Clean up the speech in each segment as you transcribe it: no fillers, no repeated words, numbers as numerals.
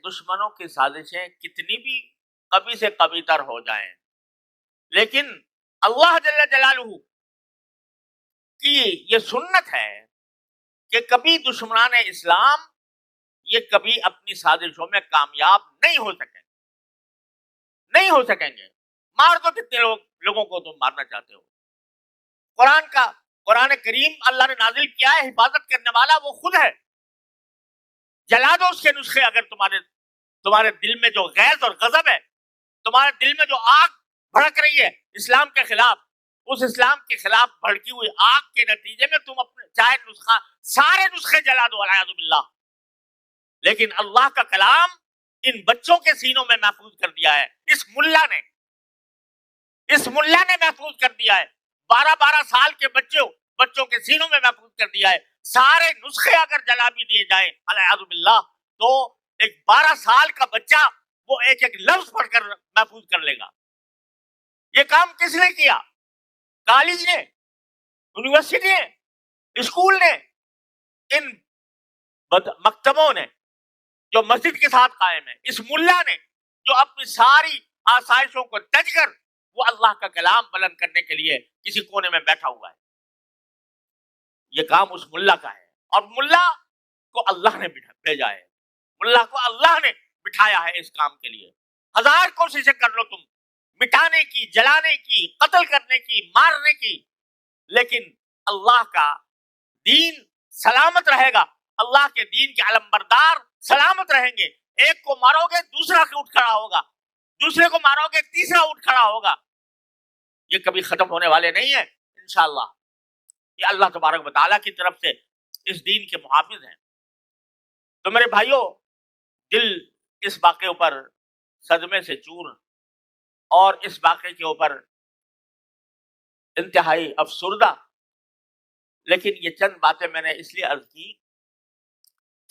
دشمنوں کی سازشیں کتنی بھی کبھی سے کبھی تر ہو جائیں، لیکن اللہ جل جلالہ کی یہ سنت ہے کہ کبھی دشمنان اسلام یہ کبھی اپنی سازشوں میں کامیاب نہیں ہو سکیں گے۔ مار دو کتنے لوگوں کو تم مارنا چاہتے ہو۔ قرآن کریم اللہ نے نازل کیا ہے، حفاظت کرنے والا وہ خود ہے۔ جلا دو اس کے نسخے، اگر تمہارے دل میں جو غیظ اور غضب ہے، تمہارے دل میں جو آگ بھڑک رہی ہے اسلام کے خلاف، اس اسلام کے خلاف بھڑکی ہوئی آگ کے نتیجے میں تم اپنے چاہے سارے نسخے جلا دو والعیاذ باللہ، لیکن اللہ کا کلام ان بچوں کے سینوں میں محفوظ کر دیا ہے۔ اس ملا نے محفوظ کر دیا ہے، 12 سال کے بچوں کے سینوں میں محفوظ کر دیا ہے۔ سارے نسخے اگر جلا بھی دیے جائیں والعیاذ باللہ، تو ایک 12 سال کا بچہ وہ ایک ایک لفظ پڑھ کر محفوظ کر لے گا۔ یہ کام کس نے کیا؟ کالج نے، یونیورسٹی نے، اسکول نے، ان مکتبوں نے جو مسجد کے ساتھ قائم ہے، اس ملا نے جو اپنی ساری آسائشوں کو تج کر وہ اللہ کا کلام بلند کرنے کے لیے کسی کونے میں بیٹھا ہوا ہے۔ یہ کام اس ملا کا ہے، اور ملا کو اللہ نے بھیجا ہے، ملا کو اللہ نے بٹھایا ہے اس کام کے لیے۔ ہزار کوششیں کر لو تم مٹانے کی، جلانے کی، قتل کرنے کی، مارنے کی، لیکن اللہ کا دین سلامت رہے گا، اللہ کے دین کے علمبردار سلامت رہیں گے۔ ایک کو مارو گے دوسرا اٹھ کھڑا ہوگا، دوسرے کو مارو گے تیسرا اٹھ کھڑا ہوگا۔ یہ کبھی ختم ہونے والے نہیں ہیں انشاءاللہ۔ یہ اللہ تبارک و تعالیٰ کی طرف سے اس دین کے محافظ ہیں۔ تو میرے بھائیوں، دل اس واقعے پر صدمے سے چور اور اس واقعے کے اوپر انتہائی افسردہ، لیکن یہ چند باتیں میں نے اس لیے عرض کی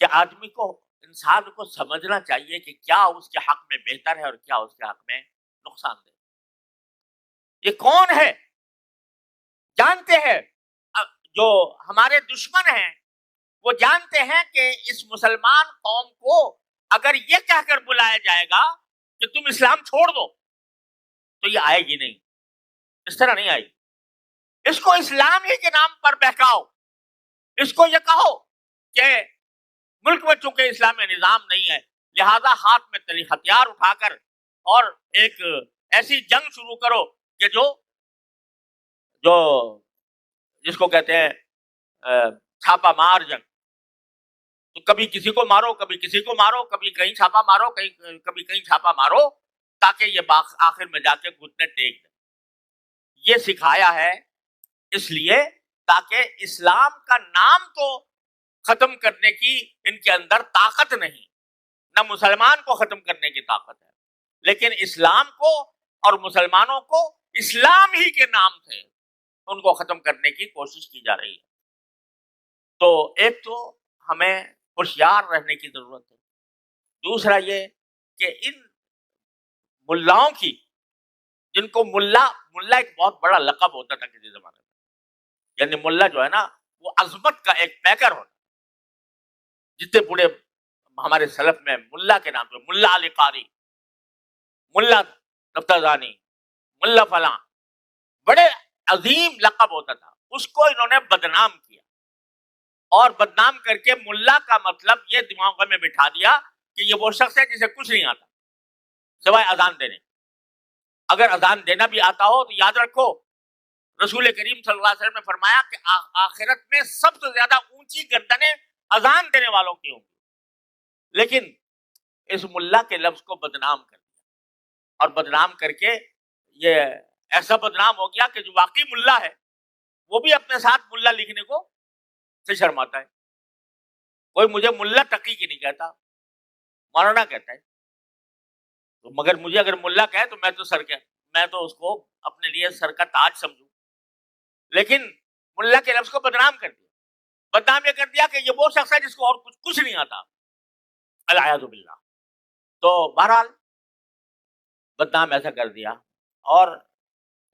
کہ آدمی کو، انسان کو سمجھنا چاہیے کہ کیا اس کے حق میں بہتر ہے اور کیا اس کے حق میں نقصان دہ۔ یہ کون ہے؟ جانتے ہیں، جو ہمارے دشمن ہیں وہ جانتے ہیں کہ اس مسلمان قوم کو اگر یہ کہہ کر بلایا جائے گا کہ تم اسلام چھوڑ دو تو یہ آئے گی نہیں، اس طرح نہیں آئے گی۔ اس کو اسلام ہی کے نام پر بہکاؤ، اس کو یہ کہو کہ ملک میں چونکہ اسلامی نظام نہیں ہے لہذا ہاتھ میں تلی ہتھیار اٹھا کر اور ایک ایسی جنگ شروع کرو کہ جو جس کو کہتے ہیں چھاپا مار جنگ۔ تو کبھی کسی کو مارو، کبھی کسی کو مارو، کبھی کہیں چھاپا مارو، کبھی کہیں چھاپا مارو، تاکہ یہ آخر میں جا کے گھٹنے ٹیک دیں۔ یہ سکھایا ہے اس لیے تاکہ اسلام کا نام تو ختم کرنے کی ان کے اندر طاقت نہیں، نہ مسلمان کو ختم کرنے کی طاقت ہے، لیکن اسلام کو اور مسلمانوں کو اسلام ہی کے نام سے ان کو ختم کرنے کی کوشش کی جا رہی ہے۔ تو ایک تو ہمیں ہوشیار رہنے کی ضرورت ہے، دوسرا یہ کہ ان ملاؤں کی، جن کو ملا ایک بہت بڑا لقب ہوتا تھا کسی زمانے میں، یعنی ملا جو ہے نا وہ عظمت کا ایک پیکر ہوتا، جتنے بڑے ہمارے سلف میں ملا کے نام پہ ملا علی قاری، ملا نفتزانی، ملا فلاں، بڑے عظیم لقب ہوتا تھا، اس کو انہوں نے بدنام کیا، اور بدنام کر کے ملا کا مطلب یہ دماغ میں بٹھا دیا کہ یہ وہ شخص ہے جسے کچھ نہیں آتا سوائے اذان دینے۔ اگر اذان دینا بھی آتا ہو تو یاد رکھو رسول کریم صلی اللہ علیہ وسلم نے فرمایا کہ آخرت میں سب سے زیادہ اونچی گردنیں اذان دینے والوں کی ہوں گی، لیکن اس ملا کے لفظ کو بدنام کر دیا، اور بدنام کر کے یہ ایسا بدنام ہو گیا کہ جو واقعی ملا ہے وہ بھی اپنے ساتھ ملا لکھنے کو سے شرماتا ہے۔ کوئی مجھے ملا تقی کی نہیں کہتا، مولانا کہتا ہے، تو مگر مجھے اگر ملا کہے تو میں تو اس کو اپنے لیے سر کا تاج سمجھوں، لیکن ملا کے لفظ کو بدنام کر دیا۔ بدنام یہ کر دیا کہ یہ وہ شخص ہے جس کو اور کچھ نہیں آتا، العیاذ باللہ۔ تو بہرحال بدنام ایسا کر دیا، اور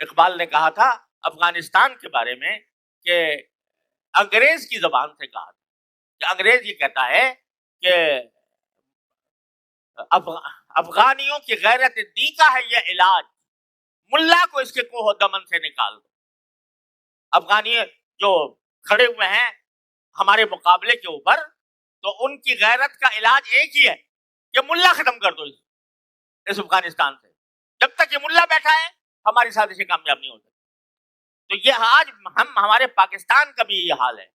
اقبال نے کہا تھا افغانستان کے بارے میں کہ انگریز کی زبان سے کہا تھا کہ انگریز یہ کہتا ہے کہ افغانیوں کی غیرت دی کا ہے یہ علاج، ملا کو اس کے کوہ دمن سے نکال دو۔ افغانی جو کھڑے ہوئے ہیں ہمارے مقابلے کے اوپر، تو ان کی غیرت کا علاج ایک ہی ہے کہ ملا ختم کر دو اس افغانستان سے۔ جب تک یہ ملا بیٹھا ہے ہماری سازشیں کامیاب نہیں ہو سکتی۔ تو یہ آج ہمارے پاکستان کا بھی یہ حال ہے۔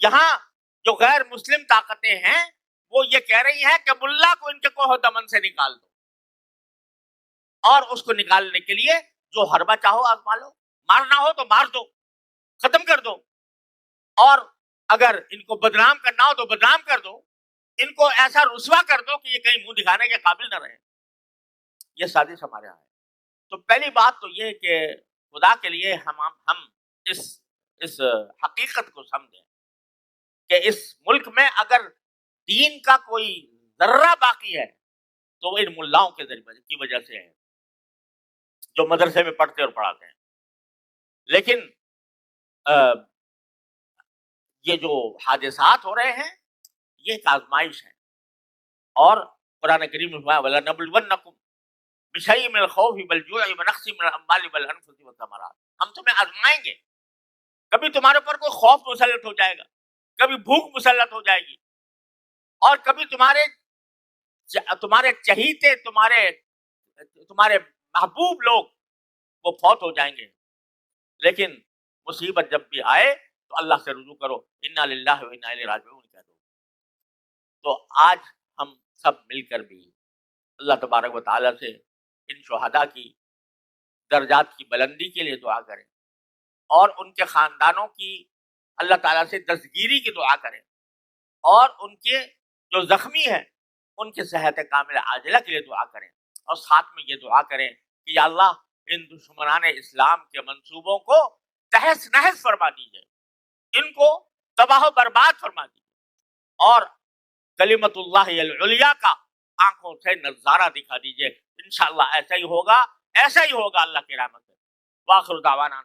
یہاں جو غیر مسلم طاقتیں ہیں وہ یہ کہہ رہی ہیں کہ ملا کو ان کے کوہ دمن سے نکال دو، اور اس کو نکالنے کے لیے جو حربہ چاہو آزما لو، مارنا ہو تو مار دو، ختم کر دو، اور اگر ان کو بدنام کرنا ہو تو بدنام کر دو، ان کو ایسا رسوا کر دو کہ یہ کہیں منہ دکھانے کے قابل نہ رہے۔ یہ سازش ہمارے یہاں ہے۔ تو پہلی بات تو یہ کہ خدا کے لیے ہم اس حقیقت کو سمجھیں کہ اس ملک میں اگر دین کا کوئی ذرہ باقی ہے تو وہ ان ملاؤں کے ذریعے کی وجہ سے ہے جو مدرسے میں پڑھتے اور پڑھاتے ہیں۔ لیکن یہ جو حادثات ہو رہے ہیں یہ ایک آزمائش ہے، اور قرآن کریم میں وَلَنَبْلُوَنَّكُمْ بِشَيْءٍ مِّنَ الْخَوْفِ وَالْجُوعِ وَنَقْصٍ مِّنَ الْأَمْوَالِ وَالْأَنفُسِ وَالثَّمَرَاتِ۔ ہم تمہیں آزمائیں گے، کبھی تمہارے اوپر کوئی خوف مسلط ہو جائے گا، کبھی بھوک مسلط ہو جائے گی، اور کبھی تمہارے چہیتے تمہارے محبوب لوگ وہ فوت ہو جائیں گے۔ لیکن مصیبت جب بھی آئے تو اللہ سے رجوع کرو، انا للہ و انا الیہ راجعون کہہ دو۔ تو آج ہم سب مل کر بھی اللہ تبارک و تعالیٰ سے ان شہداء کی درجات کی بلندی کے لیے دعا کریں، اور ان کے خاندانوں کی اللہ تعالیٰ سے دستگیری کی دعا کریں، اور ان کے جو زخمی ہیں ان کے صحت کامل عاجلہ کے لیے دعا کریں، اور ساتھ میں یہ دعا کریں کہ یا اللہ ان دشمنان اسلام کے منصوبوں کو تہس نہس فرما دیجئے، ان کو تباہ و برباد فرما دیجئے، اور کلمت اللہ العلیٰ کا آنکھوں سے نظارہ دکھا دیجئے۔ انشاءاللہ ایسا ہی ہوگا، ایسا ہی ہوگا اللہ کی رحمت سے۔ وآخر دعوانا